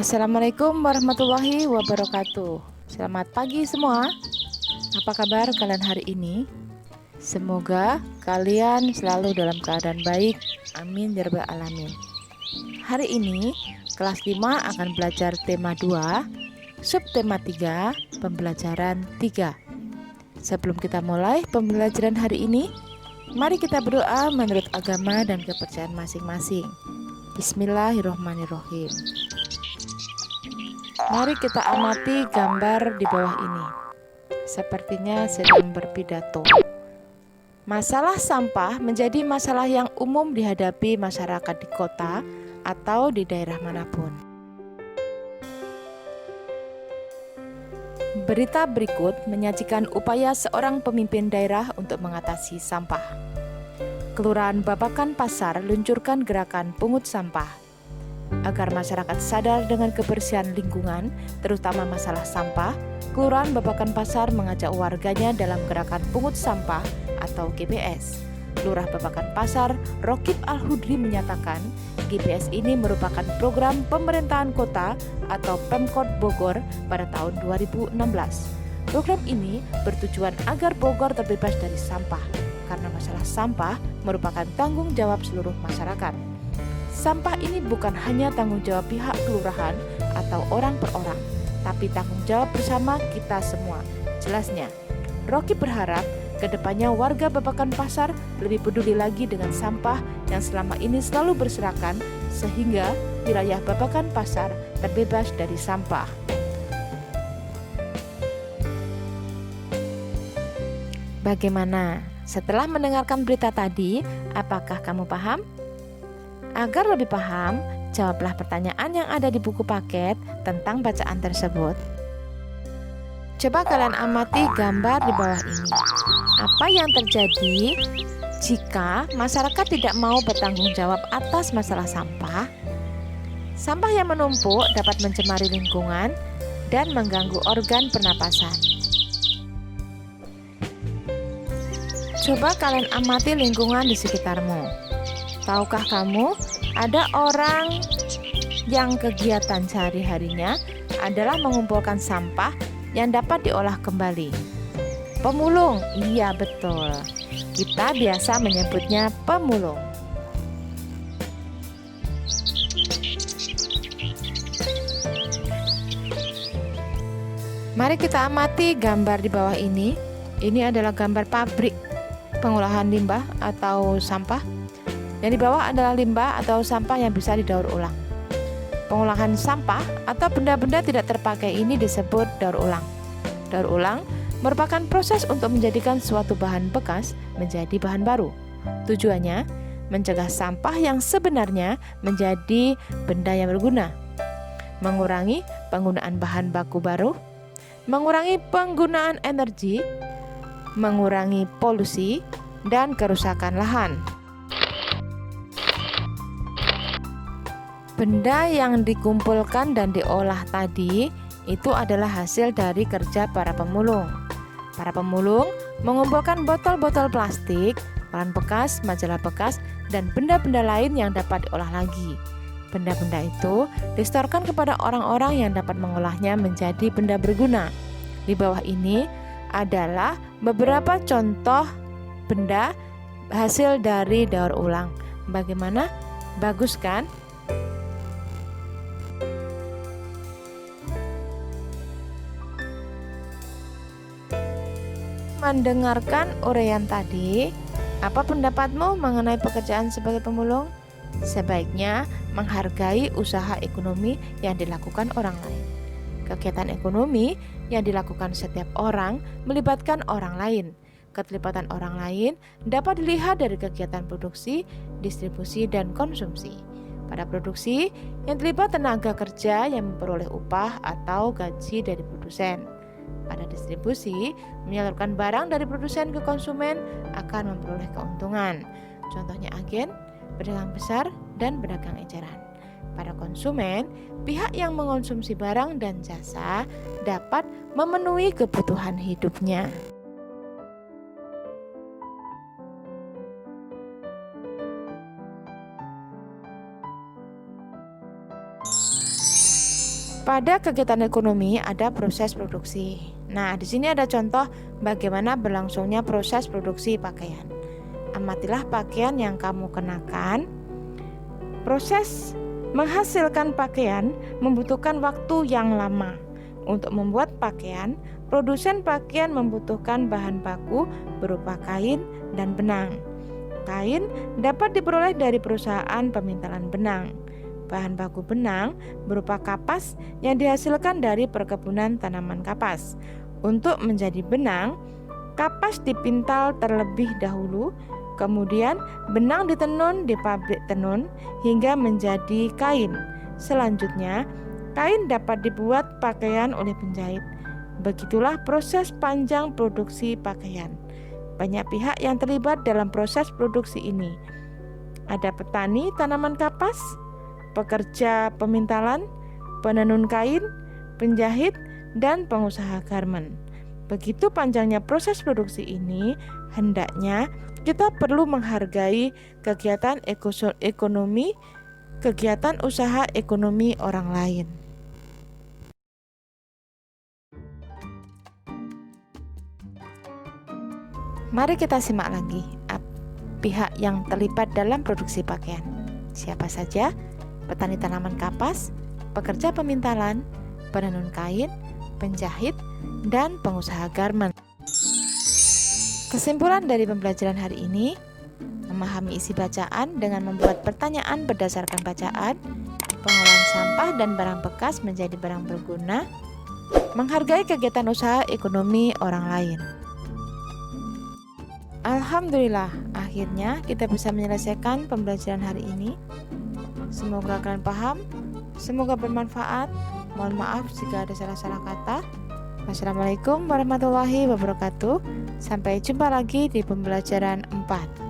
Assalamualaikum warahmatullahi wabarakatuh. Selamat pagi semua. Apa kabar kalian hari ini? Semoga kalian selalu dalam keadaan baik. Amin ya rabbal alamin. Hari ini kelas 5 akan belajar tema 2, subtema 3, pembelajaran 3. Sebelum kita mulai pembelajaran hari ini, mari kita berdoa menurut agama dan kepercayaan masing-masing. Bismillahirrahmanirrahim. Mari kita amati gambar di bawah ini. Sepertinya sedang berpidato. Masalah sampah menjadi masalah yang umum dihadapi masyarakat di kota atau di daerah manapun. Berita berikut menyajikan upaya seorang pemimpin daerah untuk mengatasi sampah. Kelurahan Babakan Pasar luncurkan gerakan pungut sampah. Agar masyarakat sadar dengan kebersihan lingkungan, terutama masalah sampah, Kelurahan Babakan Pasar mengajak warganya dalam gerakan pungut sampah atau GPS. Lurah Babakan Pasar, Rokib Al-Hudri menyatakan, GPS ini merupakan program pemerintahan kota atau Pemkot Bogor pada tahun 2016. Program ini bertujuan agar Bogor terbebas dari sampah, karena masalah sampah merupakan tanggung jawab seluruh masyarakat. Sampah ini bukan hanya tanggung jawab pihak kelurahan atau orang per orang, tapi tanggung jawab bersama kita semua. Jelasnya, Rocky berharap kedepannya warga Babakan Pasar lebih peduli lagi dengan sampah yang selama ini selalu berserakan, sehingga wilayah Babakan Pasar terbebas dari sampah. Bagaimana? Setelah mendengarkan berita tadi, apakah kamu paham? Agar lebih paham, jawablah pertanyaan yang ada di buku paket tentang bacaan tersebut. Coba kalian amati gambar di bawah ini. Apa yang terjadi jika masyarakat tidak mau bertanggung jawab atas masalah sampah? Sampah yang menumpuk dapat mencemari lingkungan dan mengganggu organ pernapasan. Coba kalian amati lingkungan di sekitarmu. Tahukah kamu, ada orang yang kegiatan sehari-harinya adalah mengumpulkan sampah yang dapat diolah kembali. Pemulung, iya betul. Kita biasa menyebutnya pemulung. Mari kita amati gambar di bawah ini. Ini adalah gambar pabrik pengolahan limbah atau sampah. Yang di bawah adalah limbah atau sampah yang bisa didaur ulang. Pengolahan sampah atau benda-benda tidak terpakai ini disebut daur ulang. Daur ulang merupakan proses untuk menjadikan suatu bahan bekas menjadi bahan baru. Tujuannya mencegah sampah yang sebenarnya menjadi benda yang berguna, mengurangi penggunaan bahan baku baru, mengurangi penggunaan energi, mengurangi polusi, dan kerusakan lahan. Benda yang dikumpulkan dan diolah tadi itu adalah hasil dari kerja para pemulung. Para pemulung mengumpulkan botol-botol plastik, koran bekas, majalah bekas, dan benda-benda lain yang dapat diolah lagi. Benda-benda itu disetorkan kepada orang-orang yang dapat mengolahnya menjadi benda berguna. Di bawah ini adalah beberapa contoh benda hasil dari daur ulang. Bagaimana? Bagus kan? Mendengarkan uraian tadi, apa pendapatmu mengenai pekerjaan sebagai pemulung? Sebaiknya menghargai usaha ekonomi yang dilakukan orang lain. Kegiatan ekonomi yang dilakukan setiap orang melibatkan orang lain. Keterlibatan orang lain dapat dilihat dari kegiatan produksi, distribusi, dan konsumsi. Pada produksi, yang terlibat tenaga kerja yang memperoleh upah atau gaji dari produsen. Pada distribusi, menyalurkan barang dari produsen ke konsumen akan memperoleh keuntungan. Contohnya agen, pedagang besar, dan pedagang eceran. Pada konsumen, pihak yang mengonsumsi barang dan jasa dapat memenuhi kebutuhan hidupnya. Pada kegiatan ekonomi ada proses produksi. Nah, di sini ada contoh bagaimana berlangsungnya proses produksi pakaian. Amatilah pakaian yang kamu kenakan. Proses menghasilkan pakaian membutuhkan waktu yang lama. Untuk membuat pakaian, produsen pakaian membutuhkan bahan baku berupa kain dan benang. Kain dapat diperoleh dari perusahaan pemintalan benang. Bahan baku benang berupa kapas yang dihasilkan dari perkebunan tanaman kapas. Untuk menjadi benang, kapas dipintal terlebih dahulu, kemudian benang ditenun di pabrik tenun hingga menjadi kain. Selanjutnya, kain dapat dibuat pakaian oleh penjahit. Begitulah proses panjang produksi pakaian. Banyak pihak yang terlibat dalam proses produksi ini. Ada petani tanaman kapas, pekerja pemintalan, penenun kain, penjahit, dan pengusaha garmen. Begitu panjangnya proses produksi ini, hendaknya kita perlu menghargai kegiatan ekonomi, kegiatan usaha ekonomi orang lain. Mari kita simak lagi pihak yang terlibat dalam produksi pakaian. Siapa saja? Petani tanaman kapas, pekerja pemintalan, penenun kain, penjahit, dan pengusaha garmen. Kesimpulan dari pembelajaran hari ini, memahami isi bacaan dengan membuat pertanyaan berdasarkan bacaan, pengolahan sampah dan barang bekas menjadi barang berguna, menghargai kegiatan usaha ekonomi orang lain. Alhamdulillah, akhirnya kita bisa menyelesaikan pembelajaran hari ini. Semoga kalian paham, semoga bermanfaat. Mohon maaf jika ada salah-salah kata. Wassalamualaikum warahmatullahi wabarakatuh. Sampai jumpa lagi di pembelajaran 4.